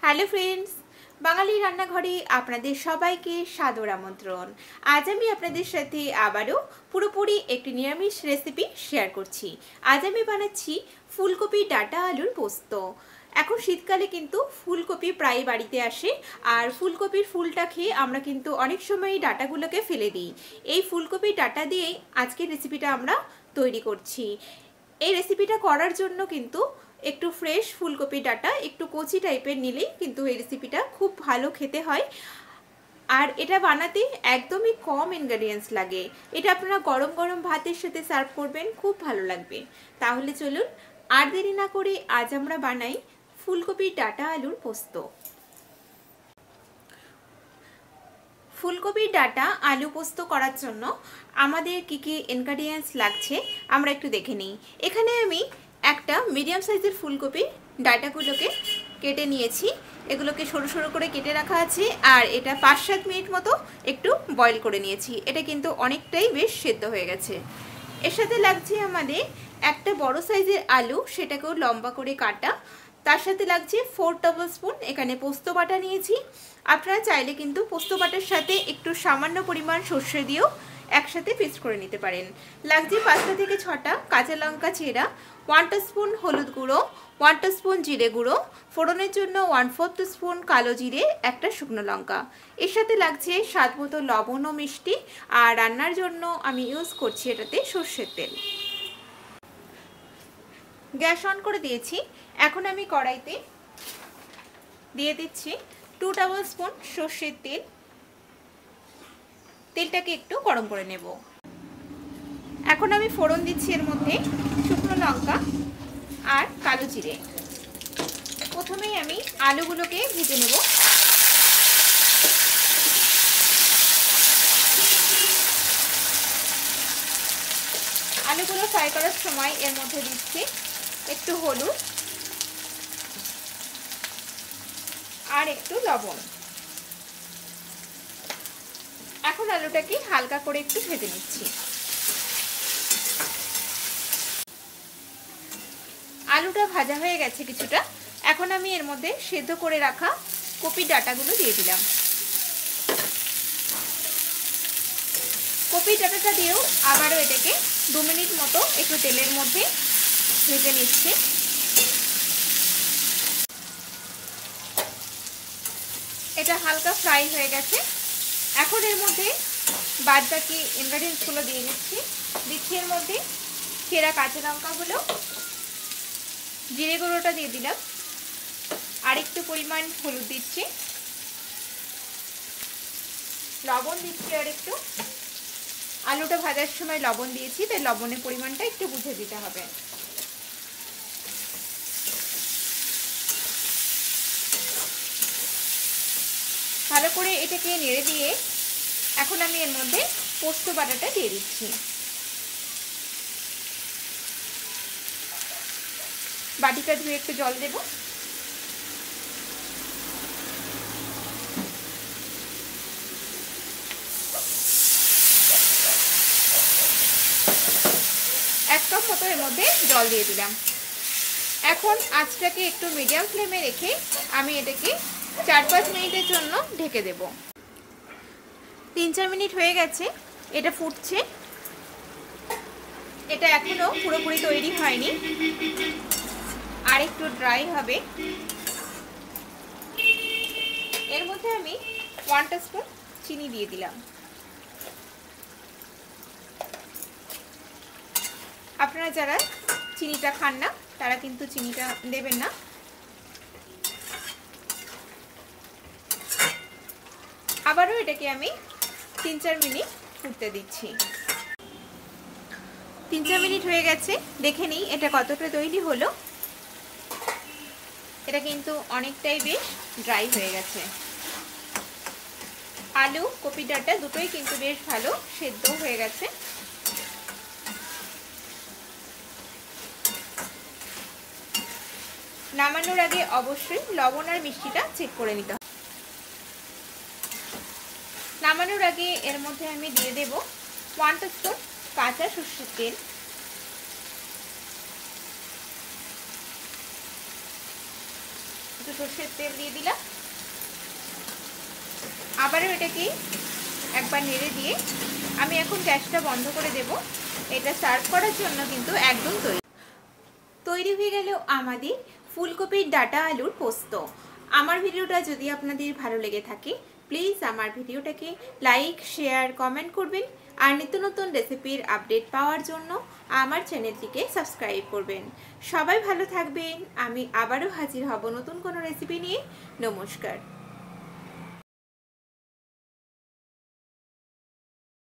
Hello friends, বাঙালি রান্নাঘরে আপনাদের সবাইকে সাদর আমন্ত্রণ। আজ আমি আপনাদের সাথে আবারও পুরোপুরি একটি নিরামিষ রেসিপি শেয়ার করছি। আজ আমি বানাচ্ছি ফুলকপি ডাঁটা আলুর পোস্ত। এখন শীতকালে কিন্তু ফুলকপি প্রায় বাড়িতে আসে, আর ফুলকপির ফুলটা খেয়ে আমরা কিন্তু অনেক সময় ডাঁটাগুলোকে ফেলে দিই। এই ফুলকপির ডাঁটা দিয়েই আজকের রেসিপিটা আমরা তৈরি করছি। এই রেসিপিটা করার জন্য কিন্তু একটু ফ্রেশ ফুলকপি ডাঁটা একটু কচি টাইপের নিলেই কিন্তু এই রেসিপিটা খুব ভালো খেতে হয়। আর এটা বানাতে একদমই কম ইনগ্রেডিয়েন্টস লাগে। এটা আপনারা গরম গরম ভাতের সাথে সার্ভ করবেন, খুব ভালো লাগবে। তাহলে চলুন আর দেরি না করে আজ আমরা বানাই ফুলকপির ডাঁটা আলুর পোস্ত। ফুলকপির ডাঁটা আলু পোস্ত করার জন্য আমাদের কি কি ইনগ্রেডিয়েন্টস লাগছে আমরা একটু দেখে নিই। এখানে আমি একটা মিডিয়াম সাইজের ফুলকপির ডাঁটাগুলোকে কেটে নিয়েছি। এগুলোকে সরু সরু করে কেটে রাখা আছে, আর এটা 5-7 মিনিট মতো একটু বয়েল করে নিয়েছি। এটা কিন্তু অনেকটাই বেশ সেদ্ধ হয়ে গেছে। এর সাথে লাগছে আমাদের একটা বড় সাইজের আলু, সেটাকেও লম্বা করে কাটা। তার সাথে লাগছে 4 টেবিল স্পুন এখানে পোস্ত বাটা নিয়েছি। আপনারা চাইলে কিন্তু পোস্ত বাটার সাথে একটু সামান্য পরিমাণ সর্ষে দিয়েও একসাথে পেস্ট করে নিতে পারেন। লাগছে 5টা থেকে 6টা কাঁচা লঙ্কা চেরা, 1 টিস্পুন হলুদ গুঁড়ো, 1 টিস্পুন জিরে গুঁড়ো, ফোড়নের জন্য 1/4 টিস্পুন কালো জিরে, একটা শুকনো লঙ্কা। এর সাথে লাগছে স্বাদ মতো লবণ ও মিষ্টি, আর রান্নার জন্য আমি ইউজ করছি এটাতে সর্ষের তেল। গ্যাস অন করে দিয়েছি। এখন আমি কড়াইতে দিয়ে দিচ্ছি 2 টেবিল স্পুন সর্ষের তেল। তেলটাকে একটু গরম করে নেব। এখন আমি ফোড়ন দিচ্ছি এর মধ্যে শুকনো লঙ্কা আর কালো জিরে। প্রথমেই আমি আলুগুলোকে ভেজে নেব। আলুগুলো ফ্রাই করার সময় এর মধ্যে দিচ্ছি একটু হলুদ আর একটু লবণ। এখন আলুটাকে হালকা করে একটু ভেজে নিচ্ছি। আলুটা ভাজা হয়ে গেছে কিছুটা। এখন আমি এর মধ্যে সেদ্ধ করে রাখা কপির ডাঁটাগুলো দিয়ে দিলাম। কপির ডাঁটাটা দিয়েও আবারও এটাকে 2 মিনিট মতো একটু তেলের মধ্যে ভেজে নিচ্ছি। এটা হালকা ফ্রাই হয়ে গেছে। এখন এর মধ্যে বাদ বাকি ইনগ্রেডিয়েন্টসগুলো দিয়ে দিচ্ছি এর মধ্যে চেরা কাঁচা লঙ্কাগুলো, জিরে গুঁড়োটা দিয়ে দিলাম, আর একটু পরিমাণ হলুদ দিচ্ছি, লবণ দিচ্ছি আর একটু। আলুটা ভাজার সময় লবণ দিয়েছি, তাই লবণের পরিমাণটা একটু বুঝে দিতে হবে। ভালো করে এটাকে নেড়ে দিয়ে এখন আমি এর মধ্যে পোস্ত বাটাটা দিয়ে দিচ্ছি। বাটিটা ধুয়ে একটু জল দেব। এক কাপ মতো এর মধ্যে জল দিয়ে দিলাম। এখন আঁচটাকে একটু মিডিয়াম ফ্লেমে রেখে আমি এটাকে 4-5 মিনিটের জন্য ঢেকে দেব। 3-4 মিনিট হয়ে গেছে, এটা ফুটছে। এটা এখনো পুরোপুরি তৈরি হয়নি, আর একটু ড্রাই হবে। এর মধ্যে আমি 1 টিস্পুন চিনি দিয়ে দিলাম। আপনারা যারা চিনিটা খান না তারা কিন্তু চিনিটা দেবেন না। আবারও এটাকে আমি 3-4 মিনিট ফুটতে দিচ্ছি। 3-4 মিনিট হয়ে গেছে, দেখে নিই এটা কতটা তৈরি হলো। এটা কিন্তু অনেকটাই বেশ ড্রাই হয়ে গেছে। আলু কপি ডাঁটা দুটোই কিন্তু বেশ ভালো সেদ্ধ হয়ে গেছে। নামানোর আগে অবশ্যই লবণ আর মিষ্টিটা চেক করে নিতে হবে। নামানোর আগে এর মধ্যে আমি দিয়ে দেব 1 টিস্পুন কাঁচা সরষের তেল, একটু সরষের তেল দিয়ে দিলাম। আবারও এটাকে একবার নেড়ে দিয়ে আমি এখন গ্যাসটা বন্ধ করে দেব। এটা সার্ভ করার জন্য কিন্তু একদম তৈরি হয়ে গেল আমাদের ফুলকপির ডাঁটা আলুর পোস্ত। আমার ভিডিওটা যদি আপনাদের ভালো লেগে থাকে প্লিজ আমার ভিডিওটাকে লাইক, শেয়ার, কমেন্ট করবেন। আর নিত্য নতুন রেসিপির আপডেট পাওয়ার জন্য আমার চ্যানেলটিকে সাবস্ক্রাইব করবেন। সবাই ভালো থাকবেন। আমি আবারও হাজির হব নতুন কোনো রেসিপি নিয়ে। নমস্কার।